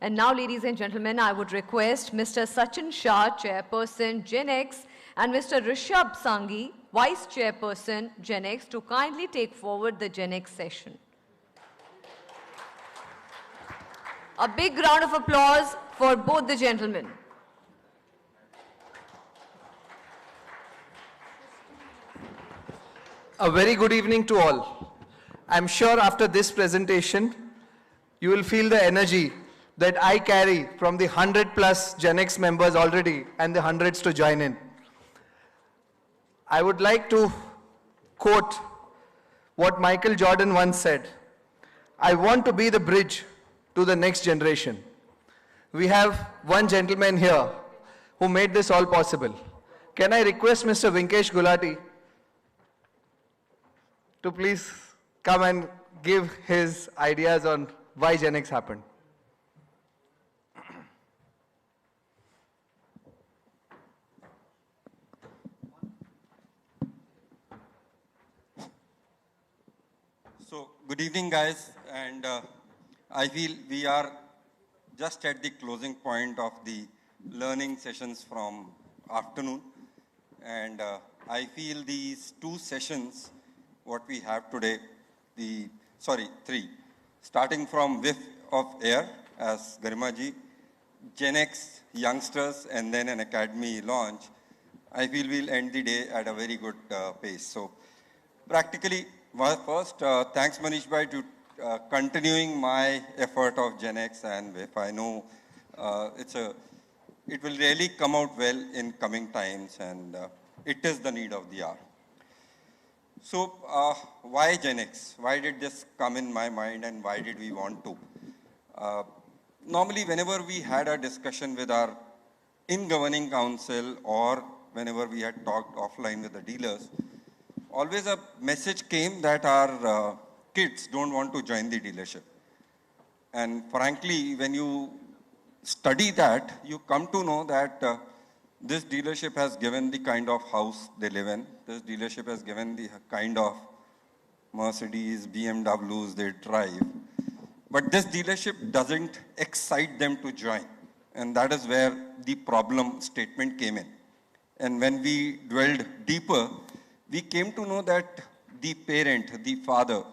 And now, ladies and gentlemen, I would request Mr. Sachin Shah, Chairperson, GenX, and Mr. Rishabh Sanghi, Vice Chairperson, GenX, to kindly take forward the GenX session. A big round of applause for both the gentlemen. A very good evening to all. I'm sure after this presentation, you will feel the energy that I carry from the 100 plus GenX members already and the hundreds to join in. I would like to quote what Michael Jordan once said. I want to be the bridge to the next generation. We have one gentleman here who made this all possible. Can I request Mr. Vinkesh Gulati to please come and give his ideas on why GenX happened? So, good evening, guys, and I feel we are just at the closing point of the learning sessions from afternoon, and I feel these two sessions, what we have today, three, starting from whiff of air as Garimaji, GenX youngsters, and then an academy launch, I feel we'll end the day at a very good pace. So, practically, first, thanks Manish Bhai to continuing my effort of GenX and WIF. I know it will really come out well in coming times, and it is the need of the hour. So why GenX? Why did this come in my mind and why did we want to? Normally, whenever we had a discussion with our in-governing council or whenever we had talked offline with the dealers, always a message came that our kids don't want to join the dealership. And frankly, when you study that, you come to know that this dealership has given the kind of house they live in. This dealership has given the kind of Mercedes, BMWs they drive. But this dealership doesn't excite them to join. And that is where the problem statement came in. And when we dwelled deeper, we came to know that the parent, the father,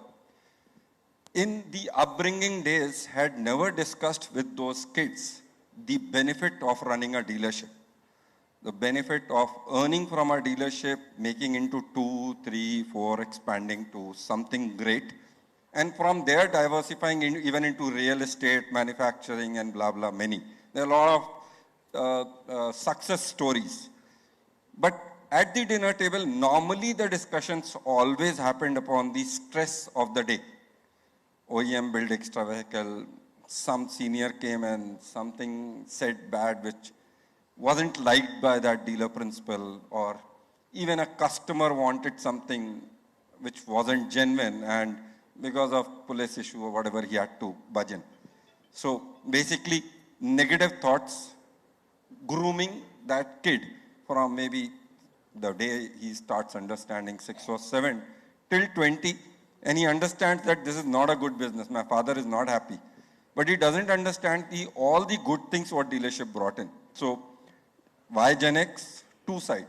in the upbringing days had never discussed with those kids the benefit of running a dealership, the benefit of earning from a dealership, making into 2, 3, 4, expanding to something great, and from there diversifying even into real estate, manufacturing, and blah, blah, many. There are a lot of success stories. But at the dinner table, normally the discussions always happened upon the stress of the day. OEM built extra vehicle, some senior came and something said bad which wasn't liked by that dealer principal, or even a customer wanted something which wasn't genuine and because of police issue or whatever he had to budge in. So basically negative thoughts grooming that kid from maybe the day he starts understanding 6 or 7 till 20, and he understands that this is not a good business. My father is not happy. But he doesn't understand all the good things what dealership brought in. So why GenX? Two sides.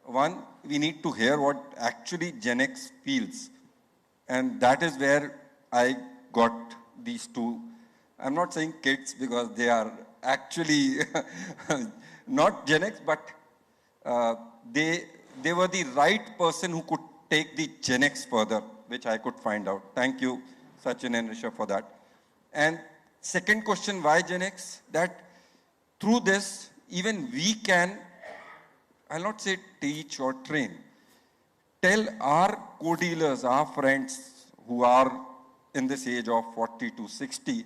One, we need to hear what actually GenX feels. And that is where I got these two. I'm not saying kids because they are actually not GenX, but they were the right person who could take the GenX further, which I could find out. Thank you, Sachin and Rishabh, for that. And second question, why GenX? That through this, even we can, I'll not say teach or train, tell our co-dealers, our friends who are in this age of 40 to 60,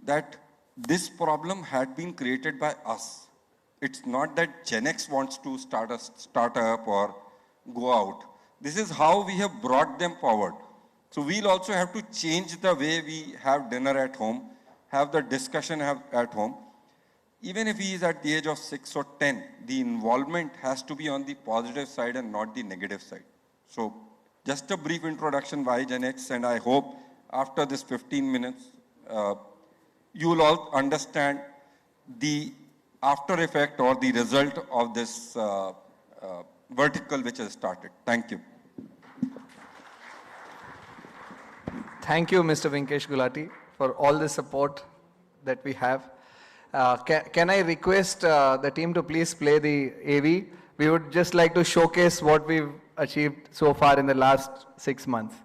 that this problem had been created by us. It's not that GenX wants to start a startup or go out. This is how we have brought them forward. So we'll also have to change the way we have dinner at home, have the discussion at home. Even if he is at the age of 6 or 10, the involvement has to be on the positive side and not the negative side. So just a brief introduction why GenX, and I hope after this 15 minutes, you will all understand the after effect or the result of this vertical which has started. Thank you. Thank you, Mr. Vinkesh Gulati, for all the support that we have. Can I request the team to please play the AV? We would just like to showcase what we've achieved so far in the last 6 months.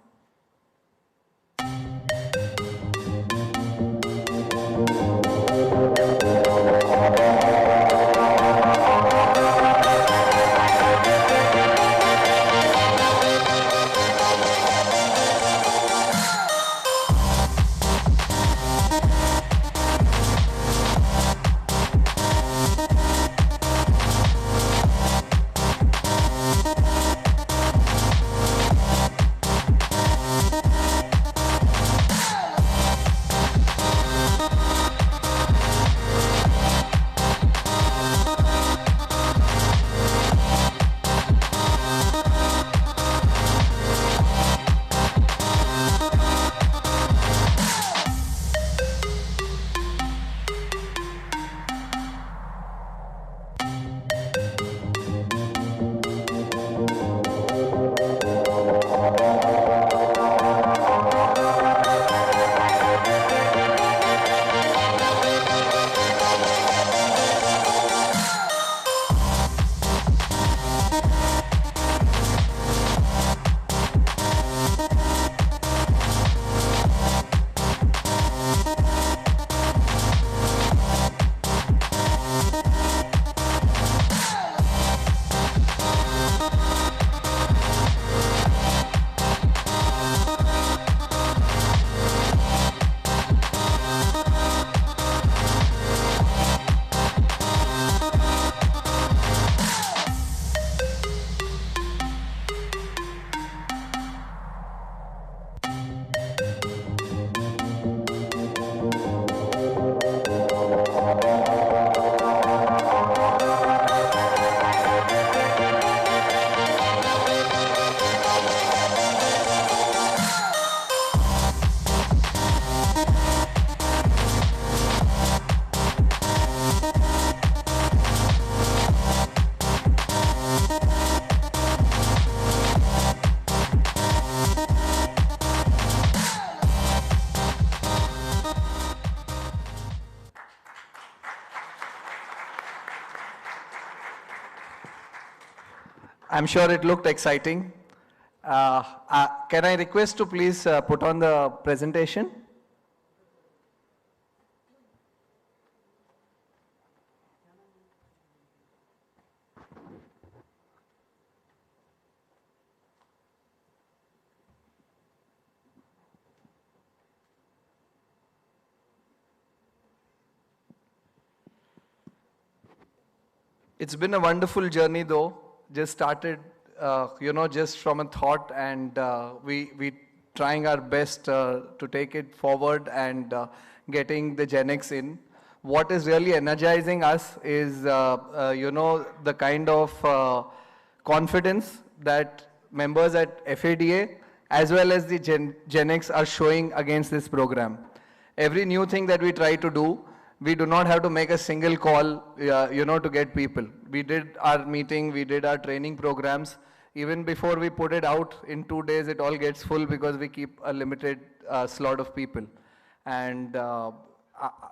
I'm sure it looked exciting. Can I request to please put on the presentation? It's been a wonderful journey though. Just started, just from a thought, and we trying our best to take it forward and getting the GenX in. What is really energizing us is, the kind of confidence that members at FADA as well as the GenX are showing against this program. Every new thing that we try to do, we do not have to make a single call, to get people. We did our meeting, we did our training programs. Even before we put it out, in 2 days, it all gets full because we keep a limited slot of people. And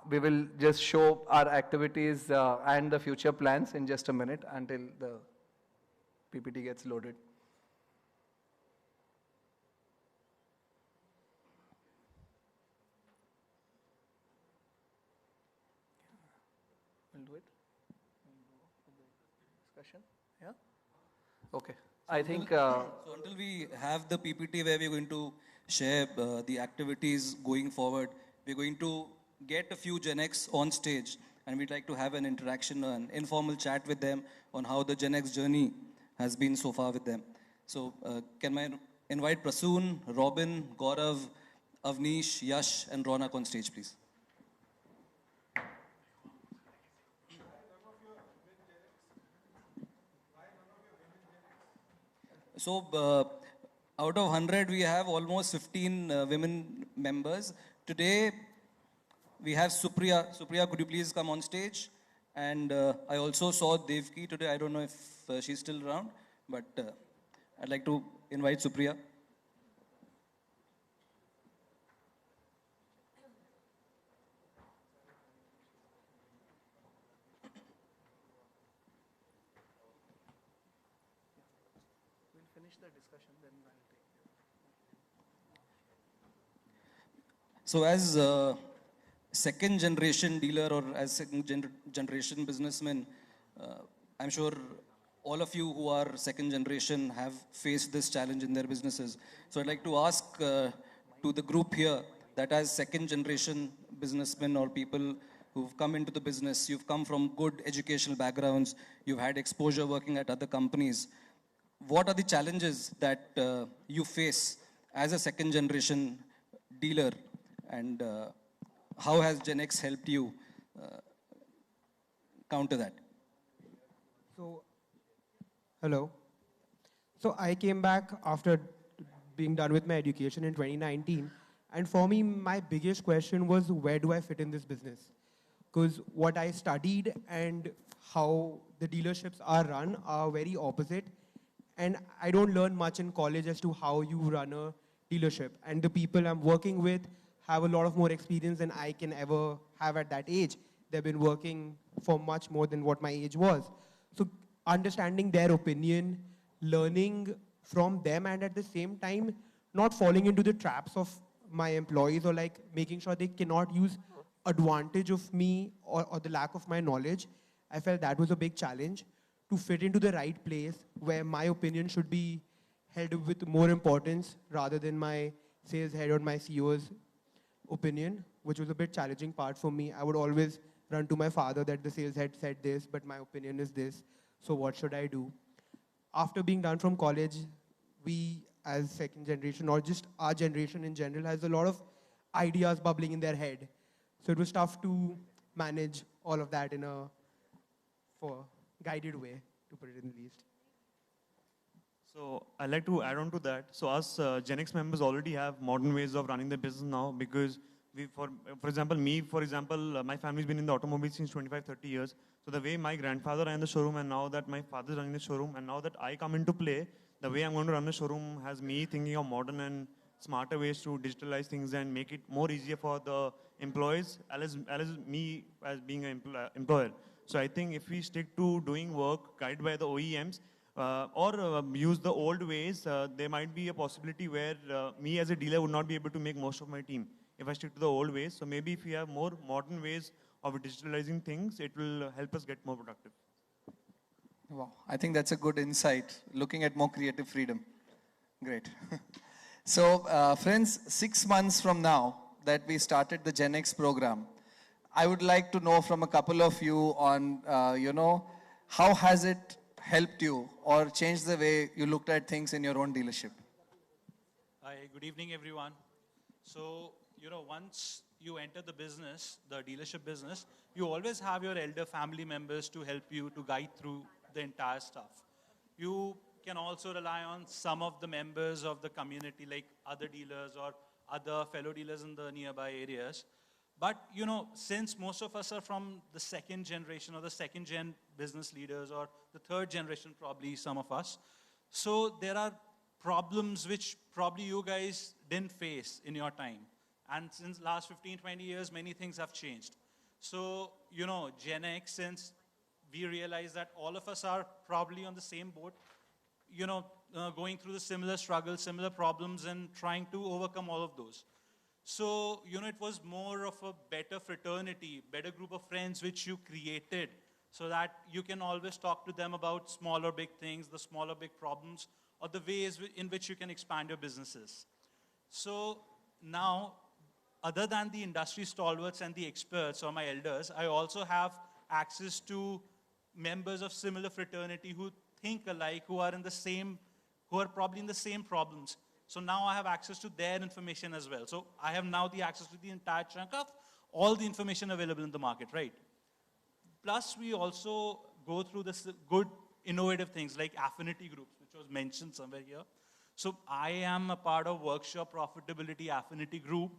we will just show our activities and the future plans in just a minute until the PPT gets loaded. We'll do it. Discussion. Yeah. Okay. I think. So until we have the PPT where we're going to share the activities going forward, we're going to get a few GenX on stage, and we'd like to have an interaction, an informal chat with them on how the GenX journey has been so far with them. So can I invite Prasoon, Robin, Gaurav, Avnish, Yash, and Ronak on stage, please. So out of 100, we have almost 15 women members. Today, we have Supriya. Supriya, could you please come on stage? And I also saw Devki today. I don't know if she's still around, but I'd like to invite Supriya. So as second generation dealer or as generation businessman, I'm sure all of you who are second generation have faced this challenge in their businesses. So I'd like to ask to the group here that as second generation businessmen or people who've come into the business, you've come from good educational backgrounds, you've had exposure working at other companies. What are the challenges that you face as a second generation dealer, and how has GenX helped you counter that? So, hello. So I came back after being done with my education in 2019. And for me, my biggest question was, where do I fit in this business? Because what I studied and how the dealerships are run are very opposite. And I don't learn much in college as to how you run a dealership. And the people I'm working with have a lot of more experience than I can ever have at that age. They've been working for much more than what my age was. So understanding their opinion, learning from them, and at the same time, not falling into the traps of my employees or like making sure they cannot use advantage of me or the lack of my knowledge. I felt that was a big challenge to fit into the right place where my opinion should be held with more importance rather than my sales head or my CEO's opinion, which was a bit challenging part for me. I would always run to my father that the sales head said this, but my opinion is this. So what should I do? After being done from college, we as second generation or just our generation in general has a lot of ideas bubbling in their head. So it was tough to manage all of that in a guided way, to put it in the least. So I'd like to add on to that. So us GenX members already have modern ways of running the business now because for example, my family's been in the automobile since 25, 30 years. So the way my grandfather ran the showroom and now that my father's running the showroom and now that I come into play, the way I'm going to run the showroom has me thinking of modern and smarter ways to digitalize things and make it more easier for the employees as me as being an employer. So I think if we stick to doing work guided by the OEMs or use the old ways, there might be a possibility where me as a dealer would not be able to make most of my team if I stick to the old ways. So maybe if we have more modern ways of digitalizing things, it will help us get more productive. Wow, I think that's a good insight, looking at more creative freedom. Great. So, friends, 6 months from now that we started the GenX program, I would like to know from a couple of you on, how has it helped you or changed the way you looked at things in your own dealership? Hi, good evening, everyone. So, once you enter the business, the dealership business, you always have your elder family members to help you to guide through the entire stuff. You can also rely on some of the members of the community, like other dealers or other fellow dealers in the nearby areas. But, since most of us are from the second generation or the second gen business leaders or the third generation, probably some of us, so there are problems which probably you guys didn't face in your time. And since last 15, 20 years, many things have changed. So, GenX, since we realize that all of us are probably on the same boat, going through the similar struggles, similar problems, and trying to overcome all of those. So, it was more of a better fraternity, better group of friends which you created so that you can always talk to them about small or big things, the small or big problems, or the ways in which you can expand your businesses. So now, other than the industry stalwarts and the experts or my elders, I also have access to members of similar fraternity who think alike, who are probably in the same problems. So now I have access to their information as well. So I have now the access to the entire chunk of all the information available in the market, right? Plus, we also go through this good innovative things like affinity groups, which was mentioned somewhere here. So I am a part of Workshop Profitability Affinity Group.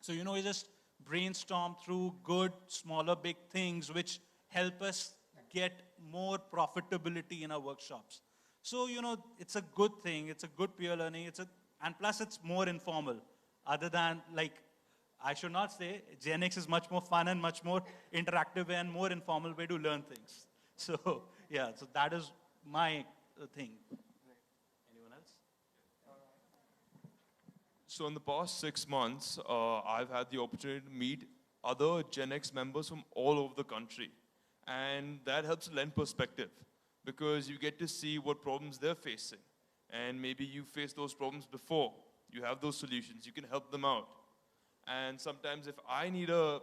So, it's just brainstorm through good, smaller, big things which help us get more profitability in our workshops. So, it's a good thing. It's a good peer learning. And plus it's more informal. Other than, like, I should not say, GenX is much more fun and much more interactive and more informal way to learn things. So, yeah, so that is my thing. Anyone else? So in the past 6 months, I've had the opportunity to meet other GenX members from all over the country. And that helps lend perspective because you get to see what problems they're facing. And maybe you faced those problems before. You have those solutions. You can help them out. And sometimes if I need an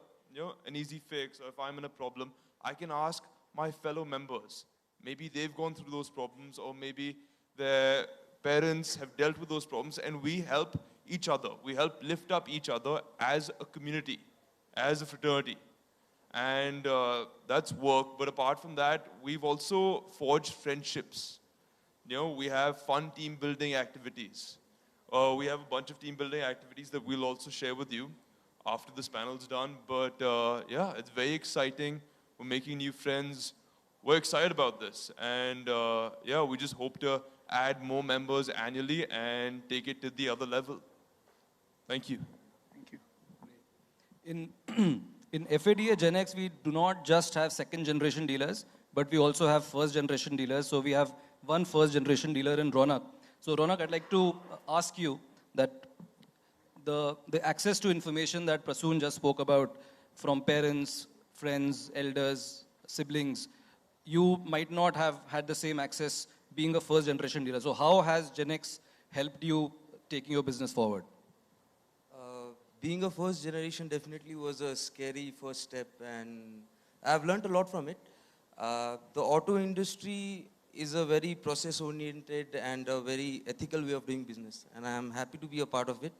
easy fix or if I'm in a problem, I can ask my fellow members. Maybe they've gone through those problems or maybe their parents have dealt with those problems and we help each other. We help lift up each other as a community, as a fraternity. And that's work. But apart from that, we've also forged friendships. We have fun team building activities. We have a bunch of team building activities that we'll also share with you after this panel's done. But yeah, it's very exciting. We're making new friends. We're excited about this. And yeah, we just hope to add more members annually and take it to the other level. Thank you. Thank you. In FADA GenX, we do not just have second generation dealers, but we also have first generation dealers. So we have one first generation dealer in Ronak. So Ronak, I'd like to ask you that the access to information that Prasoon just spoke about from parents, friends, elders, siblings, you might not have had the same access being a first generation dealer. So how has GenX helped you taking your business forward? Being a first generation definitely was a scary first step, and I've learned a lot from it. The auto industry is a very process-oriented and a very ethical way of doing business, and I'm happy to be a part of it.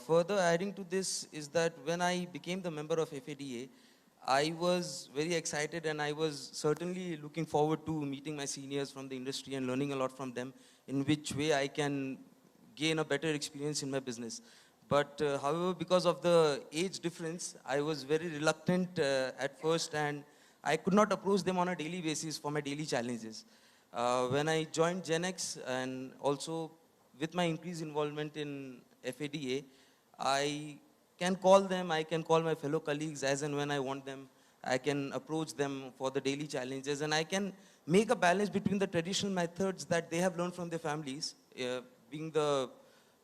Further adding to this is that when I became the member of FADA, I was very excited and I was certainly looking forward to meeting my seniors from the industry and learning a lot from them in which way I can gain a better experience in my business. But however, because of the age difference, I was very reluctant at first and I could not approach them on a daily basis for my daily challenges. When I joined GenX and also with my increased involvement in FADA, I can call them, I can call my fellow colleagues as and when I want them. I can approach them for the daily challenges and I can make a balance between the traditional methods that they have learned from their families, being the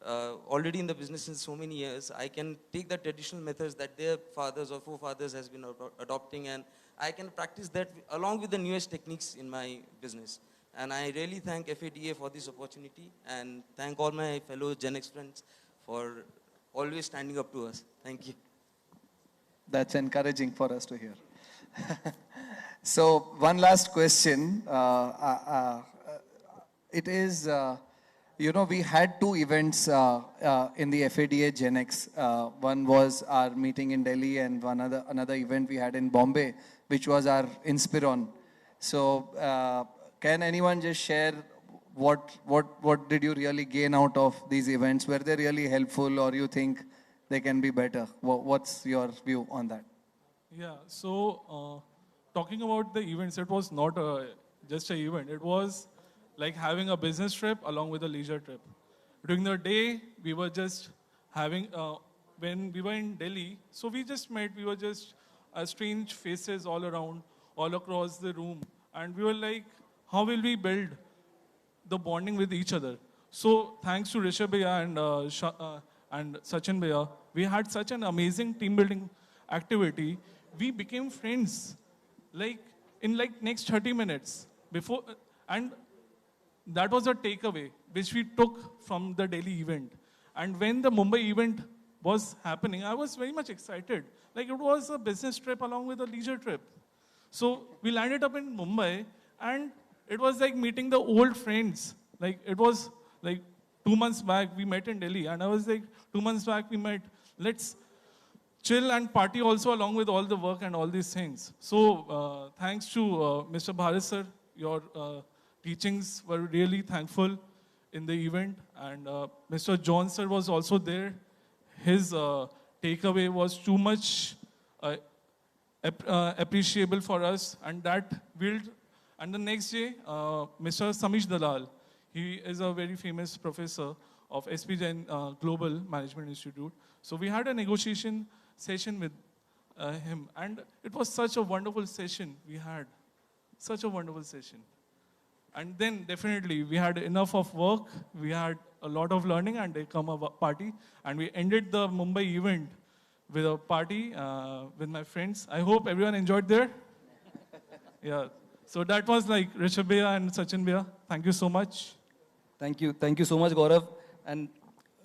already in the business in so many years. I can take the traditional methods that their fathers or forefathers has been adopting and I can practice that along with the newest techniques in my business. And I really thank FADA for this opportunity and thank all my fellow GenX friends for always standing up to us. Thank you. That's encouraging for us to hear. So one last question. It is, we had two events in the FADA GenX. One was our meeting in Delhi and another event we had in Bombay, which was our Inspiron. So can anyone just share what did you really gain out of these events? Were they really helpful or you think they can be better? What's your view on that? Yeah, so talking about the events, it was not just an event. It was like having a business trip along with a leisure trip. During the day, we were just having, when we were in Delhi, so we just met, we were just strange faces all around, all across the room. And we were like, how will we build the bonding with each other? So thanks to Rishabh Bhaiya and Sachin Bhaiya, we had such an amazing team building activity. We became friends in next 30 minutes before, and that was a takeaway which we took from the Delhi event. And when the Mumbai event was happening, I was very much excited. Like it was a business trip along with a leisure trip. So we landed up in Mumbai and it was like meeting the old friends. Like it was like 2 months back we met in Delhi and I was like 2 months back we met. Let's chill and party also along with all the work and all these things. So thanks to Mr. Bharat sir, your teachings were really thankful in the event. And Mr. John sir was also there. His takeaway was too much appreciable for us, and that built. And the next day, Mr. Samish Dalal, he is a very famous professor of SP Jain Global Management Institute. So we had a negotiation session with him, and it was such a wonderful session we had, such a wonderful session. And then definitely we had enough of work, we had a lot of learning, and they come a party, and we ended the Mumbai event with a party with my friends. I hope everyone enjoyed there. Yeah. So that was like Rishabh Bhaiya and Sachin Bhaiya. Thank you so much. Thank you. Thank you so much, Gaurav. And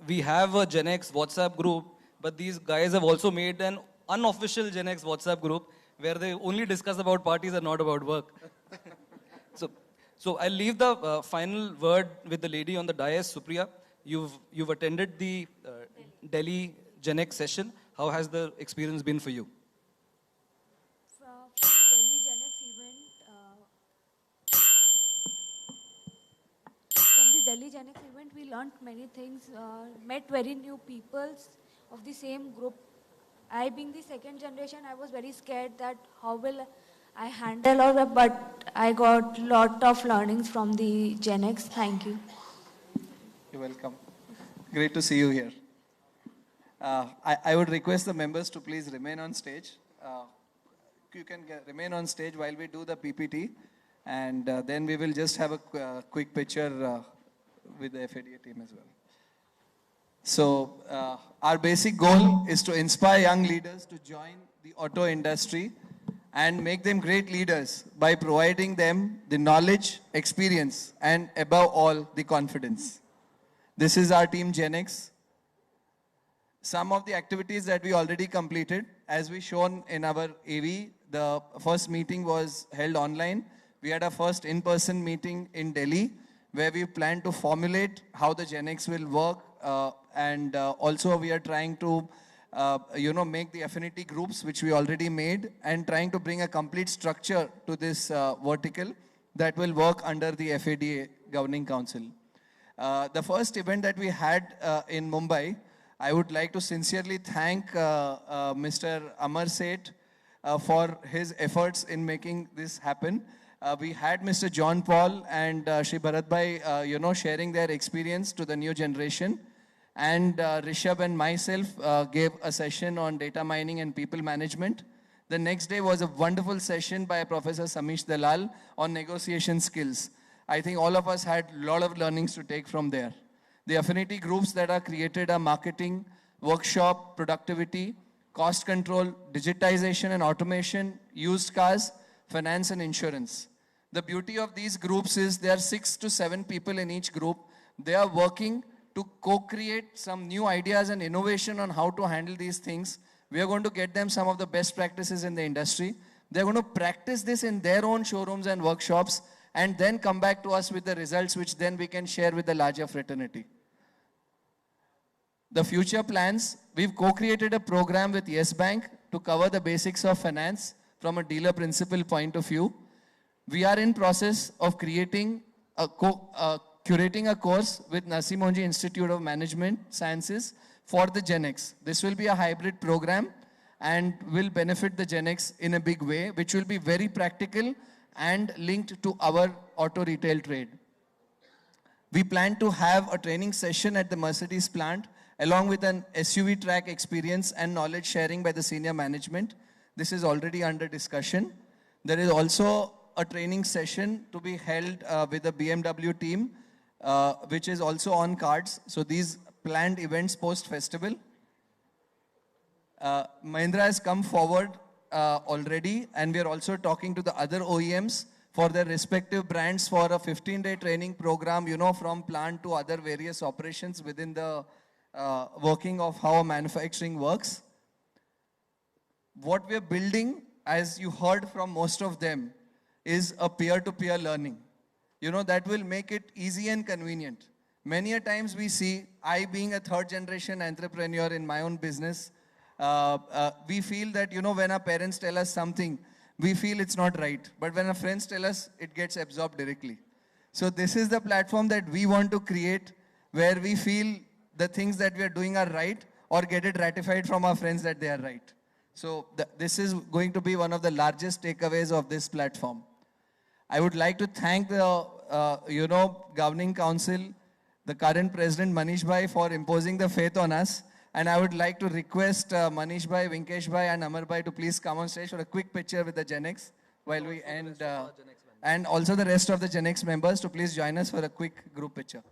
we have a GenX WhatsApp group, but these guys have also made an unofficial GenX WhatsApp group where they only discuss about parties and not about work. So I'll leave the final word with the lady on the dais, Supriya. You've attended the Delhi GenX session. How has the experience been for you? From Delhi GenX event, from the Delhi GenX event, we learned many things, met very new peoples of the same group. I being the second generation, I was very scared that how will I handle all that, but I got lot of learnings from the GenX. Thank you. You're welcome. Great to see you here. I would request the members to please remain on stage. You can remain on stage while we do the PPT, and then we will just have a quick picture with the FADA team as well. So our basic goal is to inspire young leaders to join the auto industry and make them great leaders by providing them the knowledge, experience, and above all, the confidence. This is our team GenX. Some of the activities that we already completed, as we shown in our AV, the first meeting was held online. We had our first in-person meeting in Delhi, where we plan to formulate how the GenX will work, and also we are trying to make the affinity groups, which we already made, and trying to bring a complete structure to this vertical that will work under the FADA Governing Council. The first event that we had in Mumbai, I would like to sincerely thank Mr. Amar Seth for his efforts in making this happen. We had Mr. John Paul and Shri Bharat Bhai, sharing their experience to the new generation. And Rishabh and myself gave a session on data mining and people management. The next day was a wonderful session by Professor Samish Dalal on negotiation skills. I think all of us had a lot of learnings to take from there. The affinity groups that are created are marketing, workshop, productivity, cost control, digitization and automation, used cars, finance and insurance. The beauty of these groups is there are 6 to 7 people in each group. They are working to co-create some new ideas and innovation on how to handle these things. We are going to get them some of the best practices in the industry. They're going to practice this in their own showrooms and workshops and then come back to us with the results, which then we can share with the larger fraternity. The future plans, we've co-created a program with Yes Bank to cover the basics of finance from a dealer principal point of view. We are in process of creating curating a course with Narsee Monjee Institute of Management Sciences for the GenX. This will be a hybrid program and will benefit the GenX in a big way, which will be very practical and linked to our auto retail trade. We plan to have a training session at the Mercedes plant along with an SUV track experience and knowledge sharing by the senior management. This is already under discussion. There is also a training session to be held with the BMW team, which is also on cards. So these planned events post-festival. Mahindra has come forward already, and we are also talking to the other OEMs for their respective brands for a 15-day training program, from plant to other various operations within the working of how manufacturing works. What we are building, as you heard from most of them, is a peer-to-peer learning. That will make it easy and convenient. Many a times we see, I being a third generation entrepreneur in my own business, we feel that, when our parents tell us something, we feel it's not right. But when our friends tell us, it gets absorbed directly. So this is the platform that we want to create where we feel the things that we are doing are right. or get it ratified from our friends that they are right. So this is going to be one of the largest takeaways of this platform. I would like to thank the governing council, the current president Manish Bhai, for imposing the faith on us. And I would like to request Manish Bhai, Vinkesh Bhai and Amar Bhai to please come on stage for a quick picture with the GenX while we end. And also the rest of the GenX members to please join us for a quick group picture.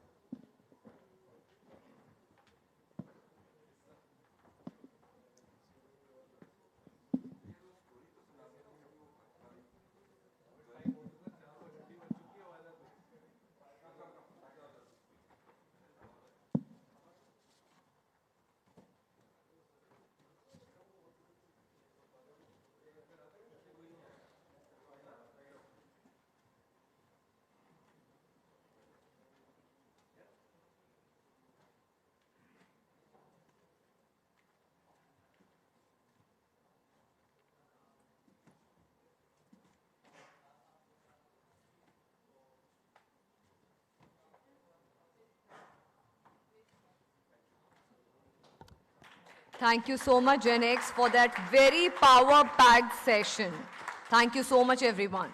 Thank you so much, GenX, for that very power-packed session. Thank you so much, everyone.